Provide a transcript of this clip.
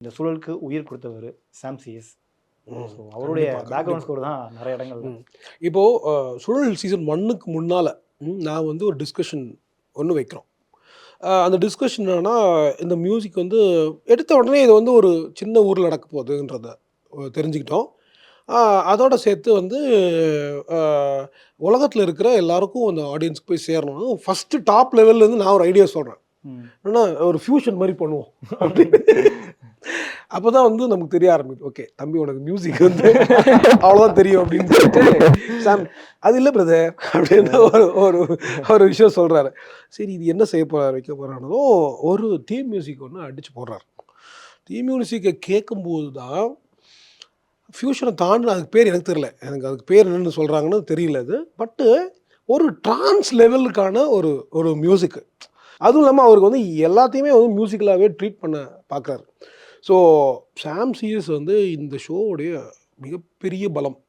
இந்த சூழலுக்கு உயிர் கொடுத்தவர் சாம் சிஎஸ். ஸோ அவருடைய கண்டிப்பா, பேக்ரவுண்ட் கண்டிப்பா. ஸ்கோர் தான் நிறைய இடங்கள்ல. இப்போ சுழல் சீசன் 1க்கு முன்னால நான் வந்து ஒரு டிஸ்கஷன் ஒன்று வைக்கிறோம். அந்த டிஸ்கஷன் என்னன்னா, இந்த மியூசிக் வந்து எடுத்த உடனே இது வந்து ஒரு சின்ன ஊர்ல நடக்க போகுதுன்றத தெரிஞ்சுக்கிட்டோம். அதோட சேர்த்து வந்து அ உலகத்துல இருக்கிற எல்லாருக்கும் அந்த ஆடியன்ஸ்க்கு போய் சேரணும்னு ஃபர்ஸ்ட்டு டாப் லெவல்லேருந்து நான் ஒரு ஐடியா சொல்றேன். என்னன்னா ஒரு ஃபியூஷன் மாரி பண்ணுவோம் அப்படின்னு. அப்பதான் வந்து நமக்கு தெரிய ஆரம்பிக்கும். ஓகே தம்பி உனக்கு மியூசிக் வந்து அவ்வளோதான் தெரியும் அப்படின்னு சொல்லிட்டு சாம் அது இல்லை பிரதர் அப்படின்னு ஒரு ஒரு ஒரு விஷயம் சொல்கிறாரு. சரி இது என்ன செய்ய போகிறார் வைக்க போகிறானதும் ஒரு தீம் மியூசிக் ஒன்று அடித்து போடுறாரு. தீம் மியூசிக்கை கேட்கும்போது தான் ஃபியூஷனை தாண்டி அதுக்கு பேர் எனக்கு தெரியல. எனக்கு அதுக்கு பேர் என்னென்னு சொல்கிறாங்கன்னு தெரியல அது. பட்டு ஒரு ட்ரான்ஸ் லெவலுக்கான ஒரு ஒரு மியூசிக்கு. அதுவும் இல்லாமல் அவருக்கு வந்து எல்லாத்தையுமே வந்து மியூசிக்கலாகவே ட்ரீட் பண்ண பார்க்குறாரு. ஸோ சாம் சிஎஸ் வந்து இந்த ஷோவுடைய மிகப்பெரிய பலம்.